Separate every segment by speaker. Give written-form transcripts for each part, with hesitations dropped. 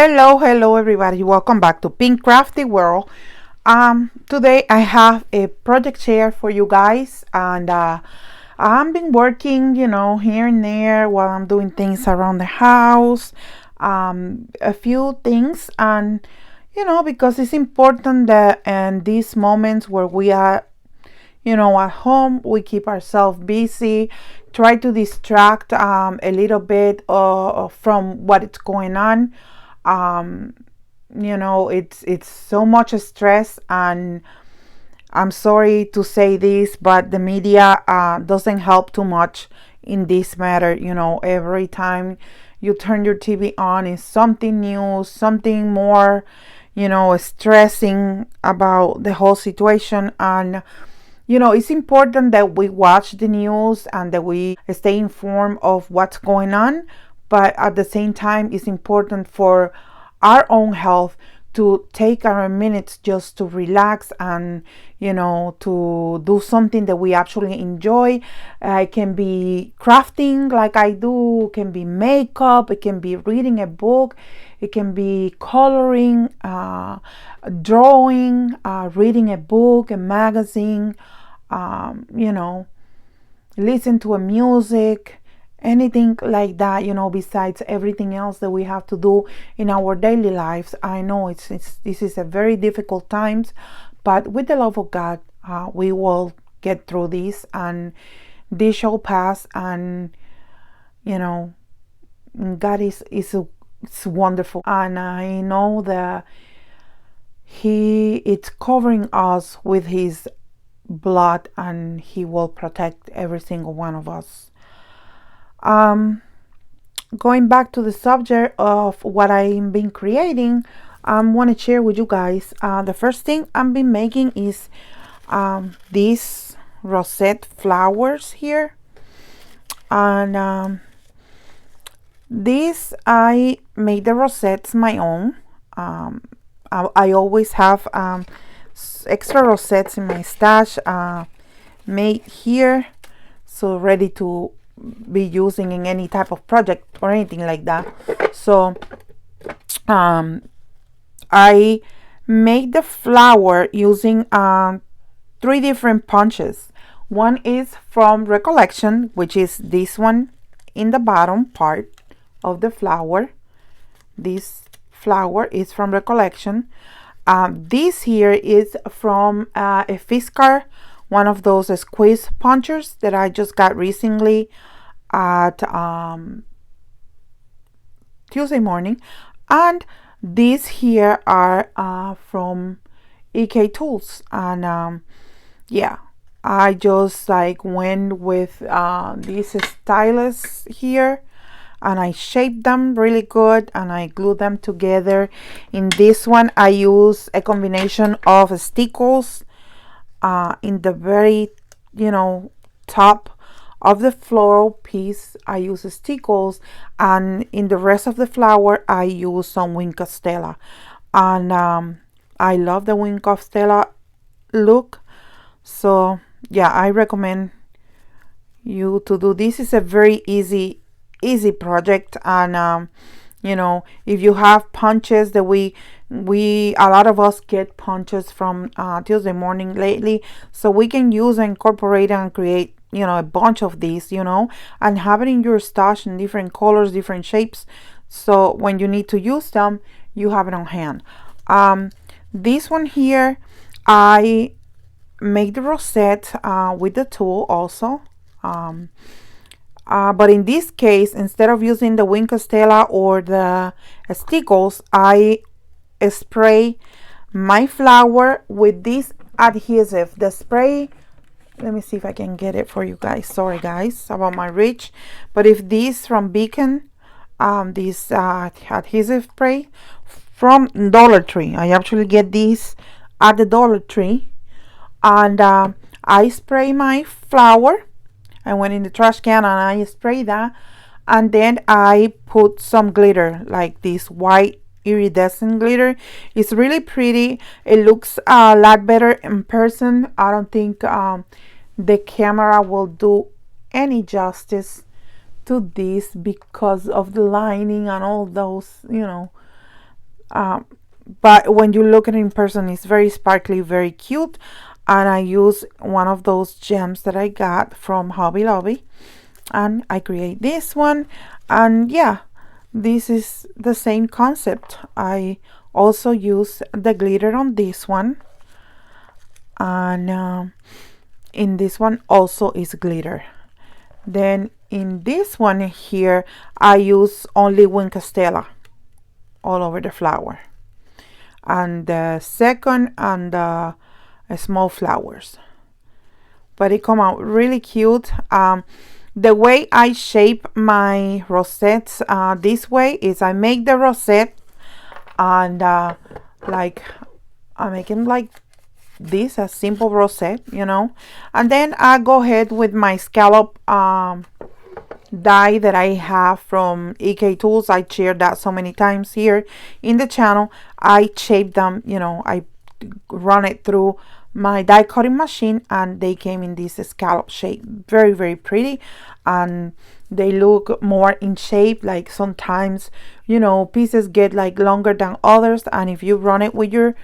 Speaker 1: Hello everybody. Welcome back to Pink Crafty World. Today I have a project share for you guys, and I've been working, here and there while I'm doing things around the house, a few things, and because it's important that in these moments where we are at home, we keep ourselves busy, try to distract a little bit from what is going on. um it's so much stress, and I'm sorry to say this, but the media doesn't help too much in this matter. Every time you turn your TV on is something new, something more, stressing about the whole situation. And it's important that we watch the news and that we stay informed of what's going on, but at the same time, it's important for our own health to take our minutes just to relax and to do something that we actually enjoy. It can be crafting like I do, it can be makeup, it can be reading a book, it can be coloring, drawing, reading a book, a magazine, listen to a music, anything like that, besides everything else that we have to do in our daily lives. I know this is a very difficult times, but with the love of God, we will get through this, and this shall pass. And God is wonderful, and I know that He is covering us with His blood, and He will protect every single one of us. Going back to the subject of what I've been creating, I want to share with you guys. The first thing I've been making is these rosette flowers here, and this I made the rosettes my own. I always have extra rosettes in my stash, made here, so ready to be using in any type of project or anything like that. So I made the flower using 3 different punches. One is from Recollection, which is this one in the bottom part of the flower. This flower is from Recollection. This here is from a Fiskar, one of those squeeze punchers that I just got recently at Tuesday morning. And these here are from EK Tools, and yeah, I just went with these stylus here, and I shaped them really good, and I glued them together. In this one, I use a combination of stickles. In the very top of the floral piece, I use stickles, and in the rest of the flower I use some wing costella. And I love the wing costella look, so yeah, I recommend you to do this. Is a very easy project. And if you have punches that we a lot of us get punches from Tuesday morning lately, so we can use and incorporate and create a bunch of these, and have it in your stash in different colors, different shapes, so when you need to use them, you have it on hand. This one here, I made the rosette with the tool also. But in this case, instead of using the wing costella or the stickles, I spray my flower with this adhesive. The spray, let me see if I can get it for you guys. Sorry guys about my reach, but if this from Beacon, this adhesive spray from Dollar Tree. I actually get this at the Dollar Tree, and I spray my flower. I went in the trash can and I spray that, and then I put some glitter, like this white iridescent glitter. It's really pretty. It looks a lot better in person. I don't think the camera will do any justice to this because of the lining and all those But when you look at it in person, it's very sparkly, very cute. And I use one of those gems that I got from Hobby Lobby, and I create this one. And yeah, this is the same concept. I also use the glitter on this one, and in this one also is glitter. Then in this one here, I use only Wink Stella all over the flower, and the second and the small flowers. But it come out really cute. The way I shape my rosettes this way is I make the rosette, and like I make them like this, a simple rosette, you know, and then I go ahead with my scallop die that I have from EK Tools. I shared that so many times here in the channel. I shape them, you know, I run it through my die cutting machine, and they came in this scallop shape. Very, very pretty, and they look more in shape. Like sometimes, you know, pieces get like longer than others, and if you run it with your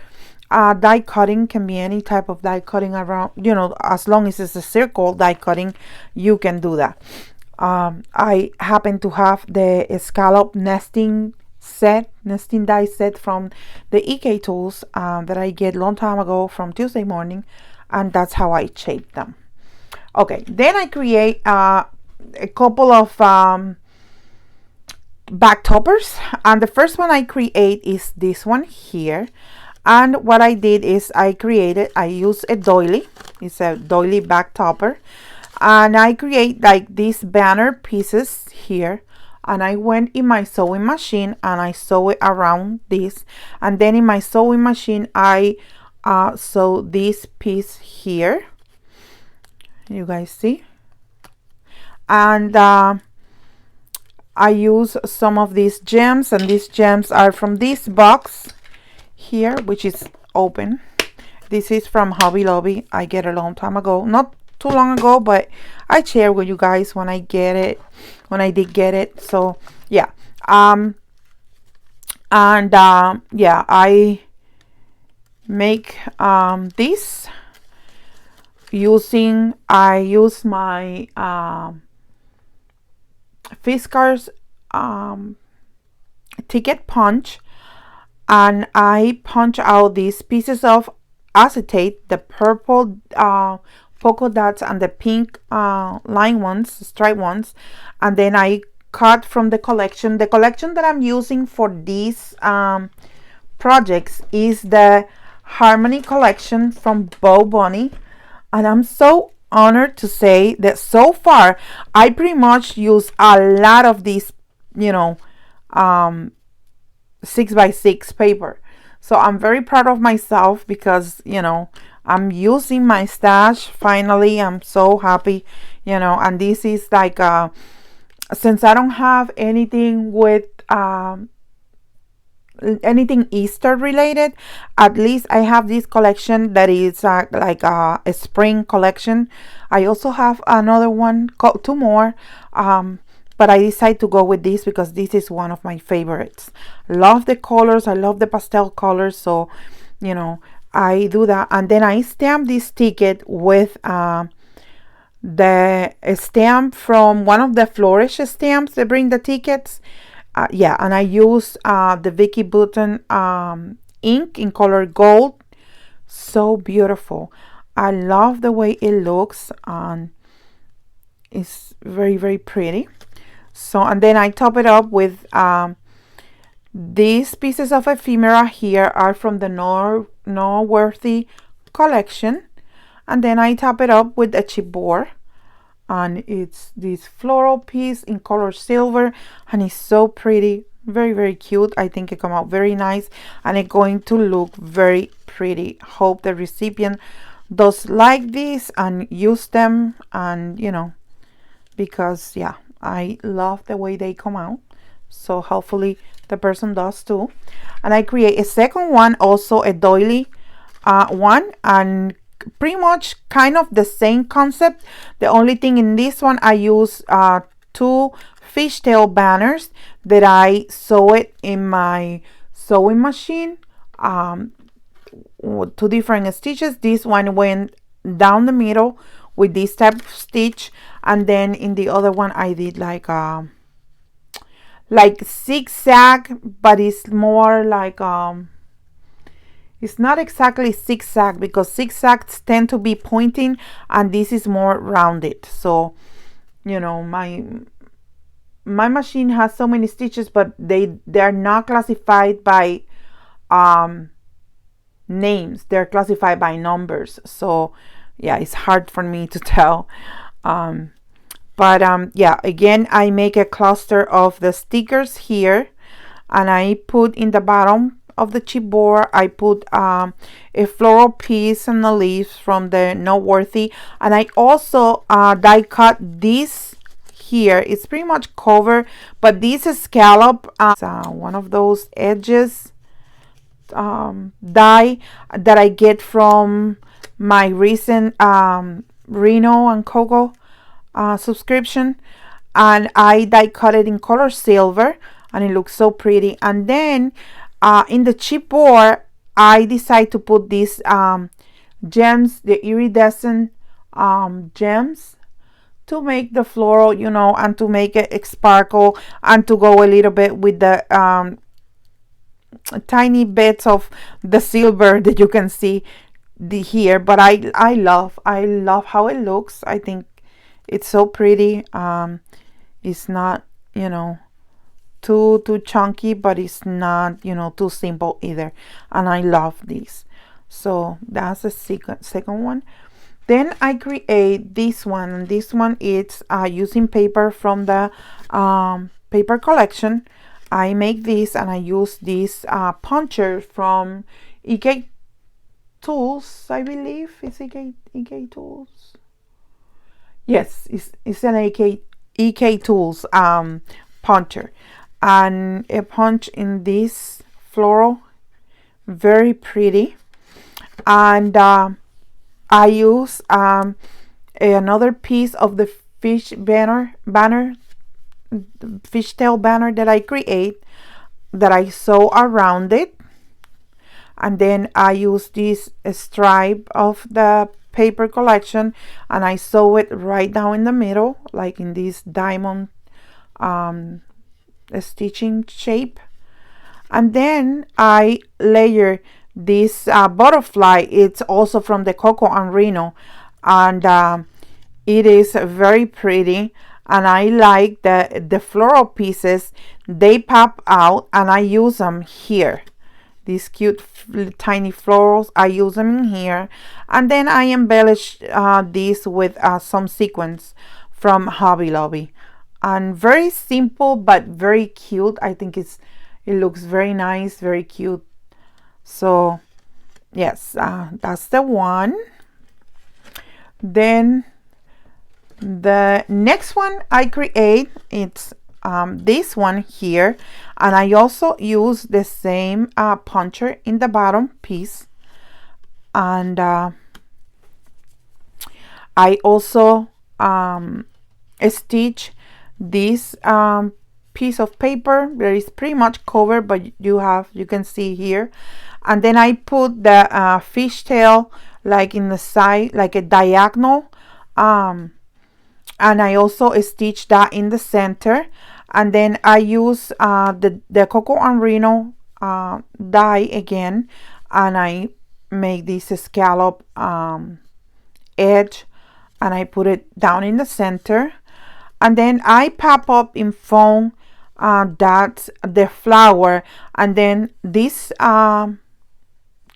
Speaker 1: die cutting, can be any type of die cutting around, you know, as long as it's a circle die cutting, you can do that. I happen to have the scallop nesting die set from the EK Tools that I get long time ago from Tuesday Morning, and that's how I shape them. Okay, then I create a couple of back toppers, and the first one I create is this one here. And what I did is I use a doily. It's a doily back topper, and I create like these banner pieces here, and I went in my sewing machine and I sew it around this, and then in my sewing machine I sew this piece here, you guys see, and I use some of these gems, and these gems are from this box here, which is open. This is from Hobby Lobby. I get it a long time ago, not too long ago, but I share with you guys when I get it, when I did get it. So yeah, yeah, I make this using, I use my Fiskars ticket punch, and I punch out these pieces of acetate, the purple polka dots and the pink line ones, stripe ones, and then I cut from the collection. The collection that I'm using for these projects is the Harmony collection from Bow Bunny, and I'm so honored to say that so far I pretty much use a lot of these, you know, 6x6 paper. So I'm very proud of myself because, you know, I'm using my stash finally. I'm so happy, you know, and this is like since I don't have anything with anything Easter related, at least I have this collection that is like a spring collection. I also have another one, two more, but I decided to go with this because this is one of my favorites. Love the colors, I love the pastel colors, so you know, I do that. And then I stamp this ticket with the stamp from one of the Flourish stamps that bring the tickets. Yeah, and I use the Vicky Button ink in color gold. So beautiful. I love the way it looks, and it's very, very pretty. So, and then I top it up with these pieces of ephemera here are from the Norworthy collection, and then I top it up with a chipboard, and it's this floral piece in color silver, and it's so pretty, very, very cute. I think it come out very nice, and it's going to look very pretty. Hope the recipient does like this and use them, and you know, because yeah, I love the way they come out, so hopefully the person does too. And I create a second one, also a doily one, and pretty much kind of the same concept. The only thing in this one, I use two fishtail banners that I sew it in my sewing machine, two different stitches. This one went down the middle with this type of stitch, and then in the other one I did like zigzag, but it's more like it's not exactly zigzag, because zigzags tend to be pointing and this is more rounded. So you know, my machine has so many stitches, but they're not classified by names, they're classified by numbers. So yeah, it's hard for me to tell. But yeah, again, I make a cluster of the stickers here, and I put in the bottom of the chipboard, I put a floral piece and the leaves from the Noteworthy, and I also die cut this here. It's pretty much covered, but this is scallop, one of those edges die that I get from my recent Reno and Coco subscription, and I die cut it in color silver, and it looks so pretty. And then in the chipboard I decide to put these gems, the iridescent gems, to make the floral, you know, and to make it sparkle, and to go a little bit with the tiny bits of the silver that you can see here. But I love how it looks. I think it's so pretty. It's not, you know, too chunky, but it's not, you know, too simple either, and I love these. So that's the second one. Then I create this one, and this one is using paper from the paper collection. I make this, and I use this puncher from EK Tools, I believe. It's EK Tools. Yes, it's an EK Tools puncher, and a punch in this floral, very pretty. And I use another piece of the fishtail banner that I create, that I sew around it, and then I use this stripe of the paper collection, and I sew it right down in the middle, like in this diamond stitching shape. And then I layer this butterfly. It's also from the Coco and Reno, and it is very pretty, and I like the floral pieces. They pop out, and I use them here. These cute tiny florals, I use them in here, and then I embellish these with some sequins from Hobby Lobby, and very simple but very cute. I think it looks very nice, very cute. So yes, that's the one. Then the next one I create, it's this one here, and I also use the same puncher in the bottom piece, and I also stitch this piece of paper that is pretty much covered, but you can see here. And then I put the fishtail like in the side, like a diagonal, and I also stitch that in the center. And then I use the Coco and Reno die again, and I make this scallop edge, and I put it down in the center. And then I pop up in foam that's the flower, and then this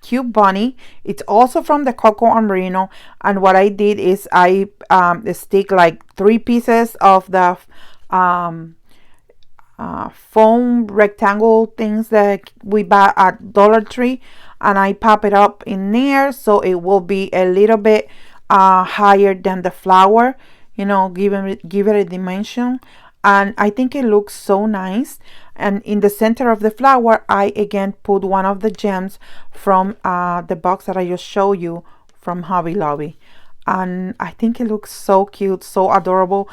Speaker 1: cute bunny, it's also from the Coco and Reno. And what I did is I stick like 3 pieces of the foam rectangle things that we buy at Dollar Tree, and I pop it up in there so it will be a little bit higher than the flower, you know, give it a dimension. And I think it looks so nice. And in the center of the flower, I again put one of the gems from the box that I just showed you from Hobby Lobby, and I think it looks so cute, so adorable.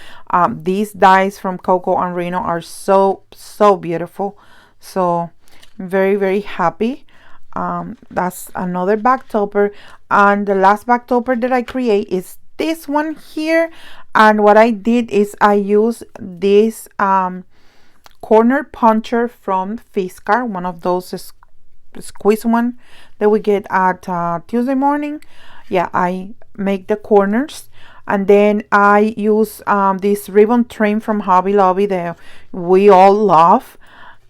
Speaker 1: These dies from Coco and Reno are so beautiful. So very, very happy. That's another back topper, and the last back topper that I create is this one here. And what I did is I used this corner puncher from Fiskar, one of those squeeze one that we get at Tuesday morning. Yeah, I make the corners, and then I use this ribbon trim from Hobby Lobby that we all love,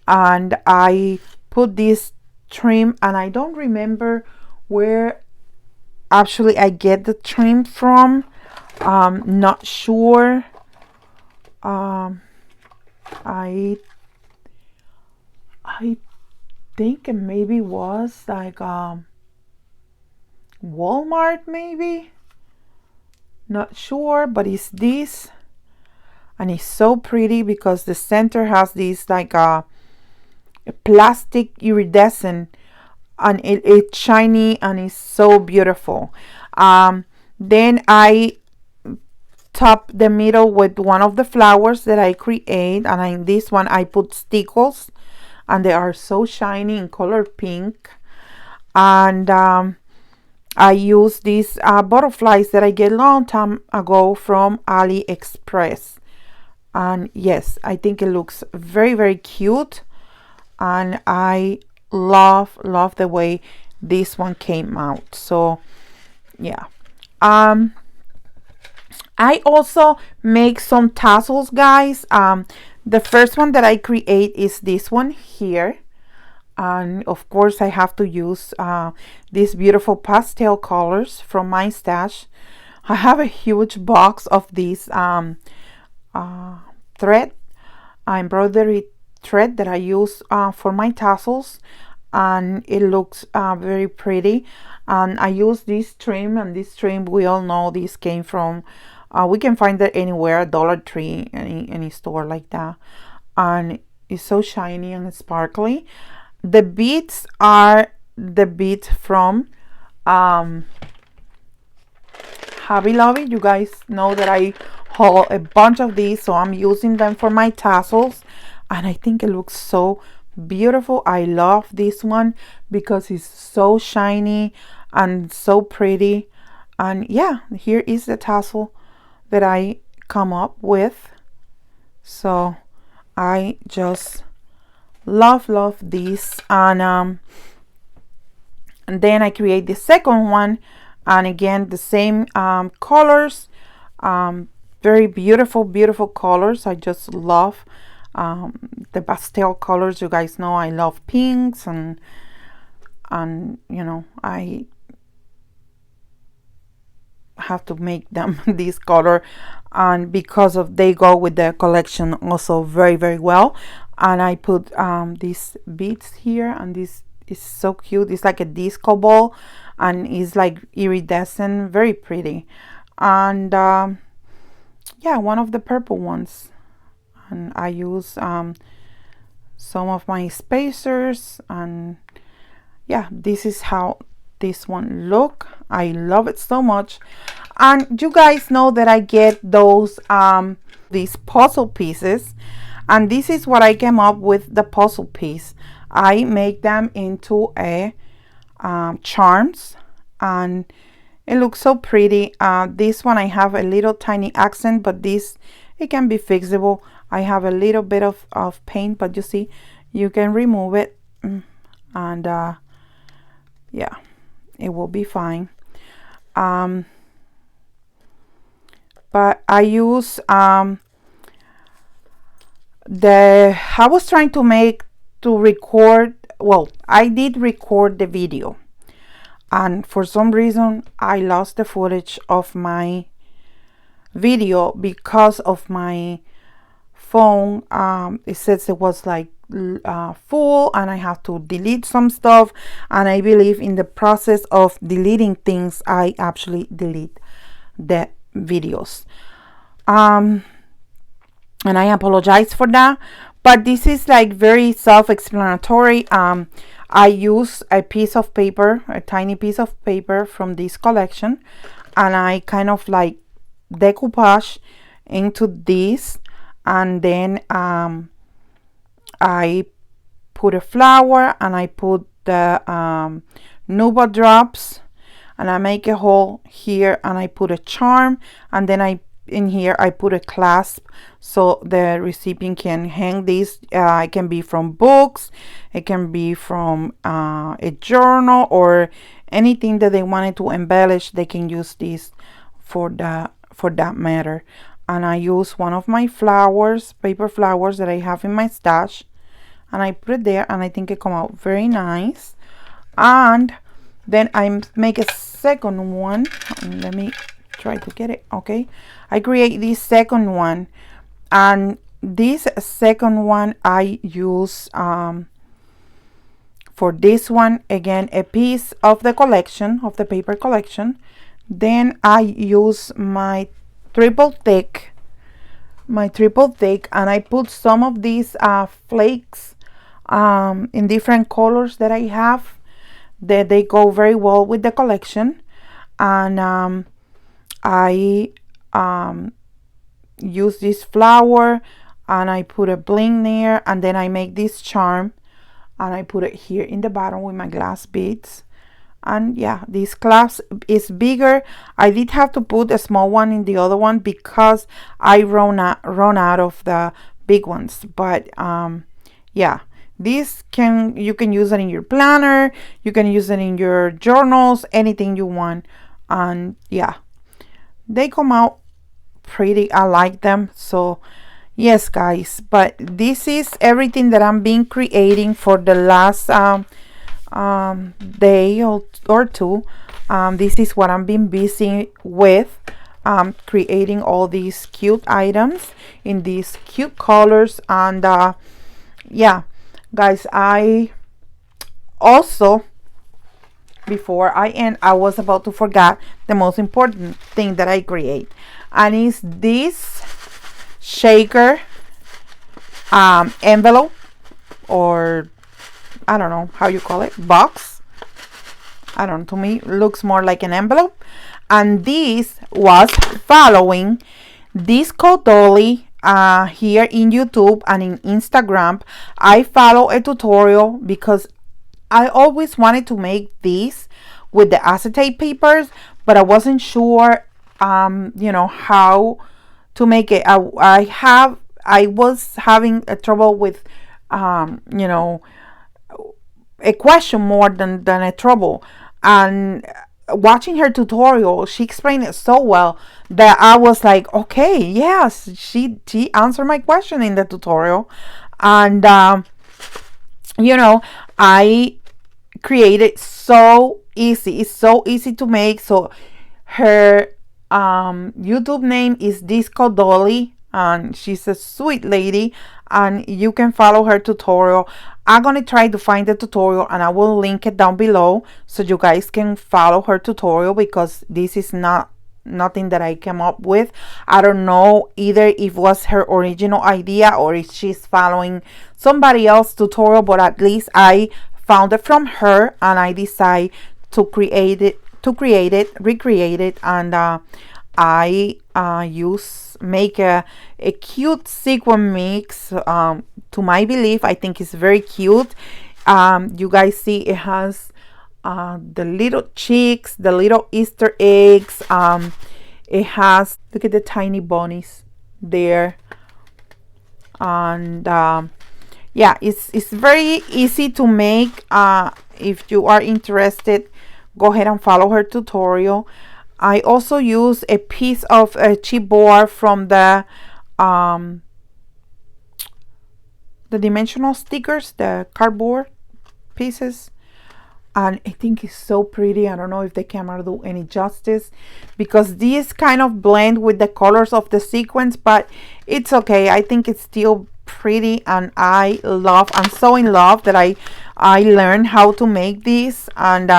Speaker 1: and I put this trim, and I don't remember where actually I get the trim from. Not sure. I I think it maybe was like Walmart, maybe. Not sure, but it's this, and it's so pretty because the center has this like a plastic iridescent, and it's shiny and it's so beautiful. Then I top the middle with one of the flowers that I create, and in this one I put stickles, and they are so shiny in color pink. And I use these butterflies that I get a long time ago from AliExpress, and yes, I think it looks very, very cute, and I love the way this one came out. So yeah, I also make some tassels, guys. The first one that I create is this one here, and of course I have to use these beautiful pastel colors from my stash. I have a huge box of these thread, embroidery thread that I use for my tassels, and it looks very pretty. And I use this trim, and this trim, we all know this came from we can find it anywhere, Dollar Tree, any store like that, and it's so shiny and sparkly. The beads are the beads from Hobby Lobby. You guys know that I haul a bunch of these, so I'm using them for my tassels, and I think it looks so beautiful. I love this one because it's so shiny and so pretty. And yeah, here is the tassel that I come up with. So I just love this. And then I create the second one, and again the same colors, very beautiful colors. I just love the pastel colors. You guys know I love pinks, and you know, I have to make them this color, and because of they go with the collection also very well. And I put these beads here, and this is so cute. It's like a disco ball, and it's like iridescent, very pretty. And yeah, one of the purple ones, and I use some of my spacers, and yeah, this is how this one look. I love it so much. And you guys know that I get those these puzzle pieces, and this is what I came up with. The puzzle piece, I make them into a charms, and it looks so pretty. This one I have a little tiny accent, but this, it can be fixable. I have a little bit of paint, but you see, you can remove it, and yeah, it will be fine. But I use I was trying to record, well, I did record the video, and for some reason I lost the footage of my video because of my phone. It says it was like full, and I have to delete some stuff, and I believe in the process of deleting things I actually delete the videos, and I apologize for that, but this is like very self-explanatory. I use a piece of paper, a tiny piece of paper from this collection, and I kind of like decoupage into this, and then I put a flower, and I put the Nuba drops, and I make a hole here, and I put a charm, and then in here I put a clasp so the recipient can hang this. It can be from books, it can be from a journal, or anything that they wanted to embellish. They can use this for that matter. And I use one of my flowers, paper flowers that I have in my stash, and I put it there, and I think it come out very nice. And then I make a second one. Let me try to get it. Okay, I create this second one, and this second one I use for this one again a piece of the collection, of the paper collection. Then I use my triple thick, and I put some of these flakes in different colors that I have, that they go very well with the collection. And I use this flower, and I put a bling there, and then I make this charm, and I put it here in the bottom with my glass beads. And yeah, this clasp is bigger. I did have to put a small one in the other one because I run out of the big ones. But yeah, this you can use it in your planner, you can use it in your journals, anything you want. And yeah, they come out pretty. I like them. So yes, guys, but this is everything that I'm been creating for the last day or two. This is what I'm been busy with, creating all these cute items in these cute colors. And yeah, guys, I also, before I end, I was about to forget the most important thing that I create, and is this shaker envelope, or I don't know how you call it, box. I don't know, to me it looks more like an envelope. And this was following this code Doily here in YouTube and in Instagram. I follow a tutorial because I always wanted to make this with the acetate papers, but I wasn't sure you know, how to make it. I was having a trouble with you know, a question more than a trouble. And watching her tutorial, she explained it so well that I was like, okay, yes, she answered my question in the tutorial. And you know, I created so easy. It's so easy to make. So her YouTube name is Disco Doily, and she's a sweet lady, and you can follow her tutorial. I'm gonna try to find the tutorial, and I will link it down below so you guys can follow her tutorial, because this is nothing that I came up with. I don't know either if it was her original idea or if she's following somebody else's tutorial, but at least I found it from her, and I decided to recreate it, and I make a cute sequin mix. To my belief, I think it's very cute. You guys see it has the little chicks, the little Easter eggs. It has, look at the tiny bunnies there. And yeah, it's very easy to make. If you are interested, go ahead and follow her tutorial. I also use a piece of chipboard from the dimensional stickers, the cardboard pieces, and I think it's so pretty. I don't know if the camera do any justice because these kind of blend with the colors of the sequins, but it's okay. I think it's still pretty, and I'm so in love that I learned how to make this. And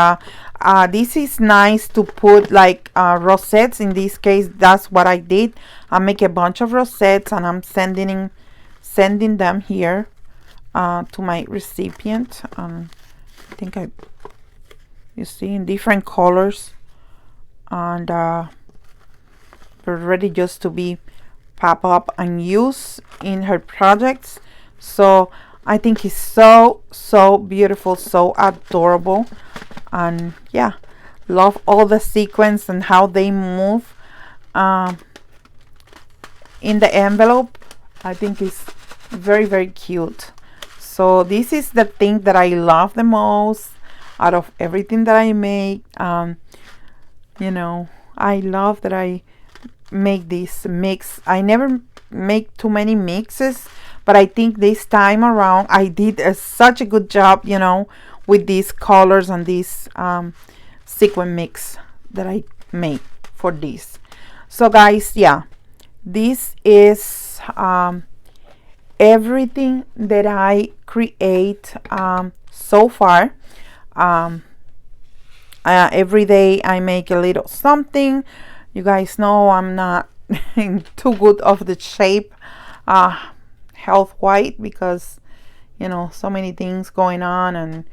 Speaker 1: this is nice to put like rosettes. In this case, that's what I did. I make a bunch of rosettes, and I'm sending them here to my recipient. I think you see, in different colors, and they're ready just to be pop up and use in her projects. So I think he's so beautiful, so adorable. And yeah, love all the sequins and how they move um, in the envelope. I think it's very cute. So this is the thing that I love the most out of everything that I make. You know, I love that I make this mix. I never make too many mixes, but I think this time around I did such a good job, you know, with these colors and this sequin mix that I made for this. So guys, yeah, this is everything that I create so far. um, every day I make a little something. You guys know I'm not in too good of the shape health wise, because you know, so many things going on. And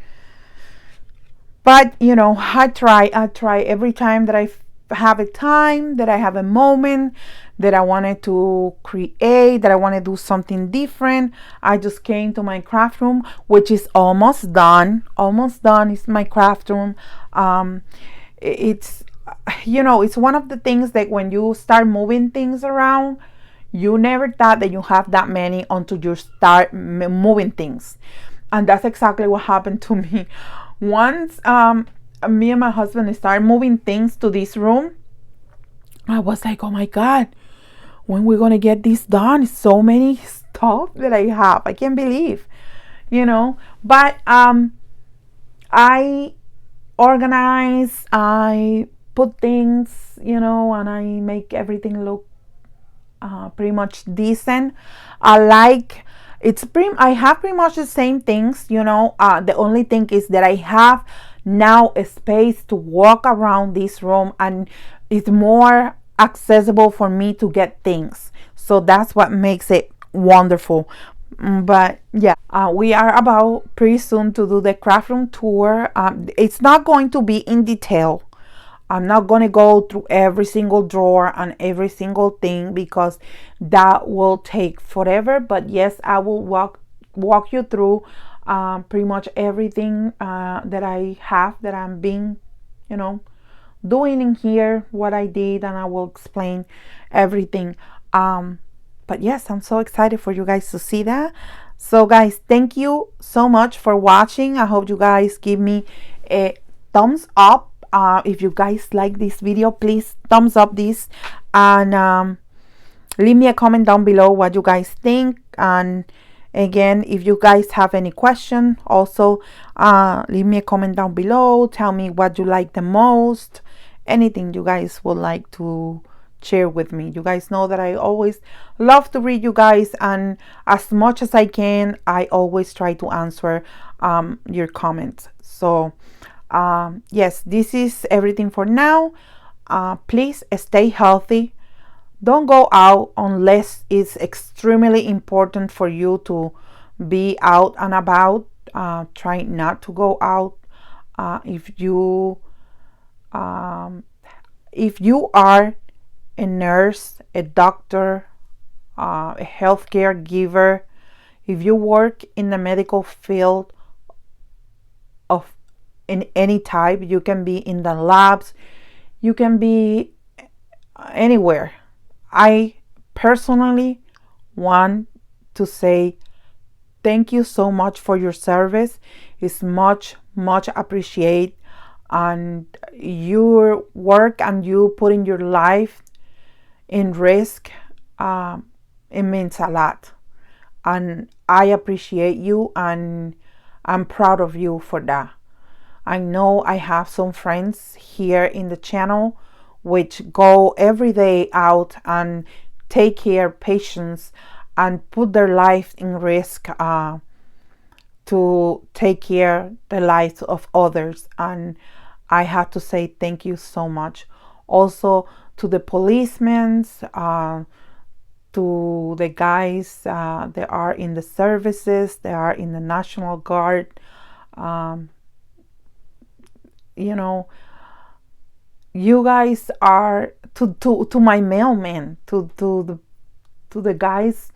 Speaker 1: but you know, I try every time that have a time, that I have a moment, that I wanted to create, that I want to do something different. I just came to my craft room, which is almost done. Almost done is my craft room. It's, you know, it's one of the things that when you start moving things around, you never thought that you have that many until you start moving things. And that's exactly what happened to me. Once me and my husband started moving things to this room, I was like, oh my God, when we're gonna get this done? So many stuff that I have. I can't believe, you know. But I organize, I put things, you know, and I make everything look pretty much decent. I like, I have pretty much the same things, you know. The only thing is that I have now a space to walk around this room, and it's more accessible for me to get things. So that's what makes it wonderful. But yeah, we are about pretty soon to do the craft room tour. It's not going to be in detail. I'm not going to go through every single drawer and every single thing, because that will take forever. But yes, I will walk you through pretty much everything that I have, that I'm being, you know, doing in here, what I did, and I will explain everything. But yes, I'm so excited for you guys to see that. So guys, thank you so much for watching. I hope you guys give me a thumbs up. If you guys like this video, please thumbs up this, and leave me a comment down below what you guys think. And again, if you guys have any question, also leave me a comment down below. Tell me what you like the most, anything you guys would like to share with me. You guys know that I always love to read you guys, and as much as I can, I always try to answer your comments. So yes, this is everything for now. Please stay healthy. Don't go out unless it's extremely important for you to be out and about. Try not to go out. If you are a nurse, a doctor, a healthcare giver, if you work in the medical field of in any type, you can be in the labs, you can be anywhere. I personally want to say thank you so much for your service. It's much appreciated, and your work and you putting your life in risk, it means a lot, and I appreciate you, and I'm proud of you for that. I know I have some friends here in the channel which go every day out and take care of patients and put their life in risk to take care the lives of others, and I have to say thank you so much. Also to the policemen, to the guys that are in the services, they are in the National Guard. You know, you guys are to my mailmen, to the guys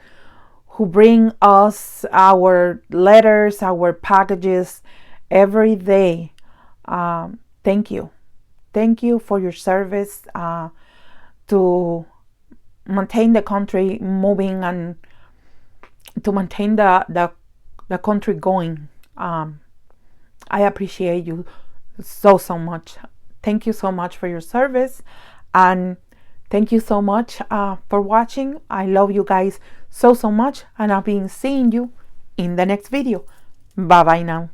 Speaker 1: who bring us our letters, our packages every day. Thank you. Thank you for your service to maintain the country moving and to maintain the country going. I appreciate you so much. Thank you so much for your service, and thank you so much for watching. I love you guys so much, and I'll be seeing you in the next video. Bye bye now.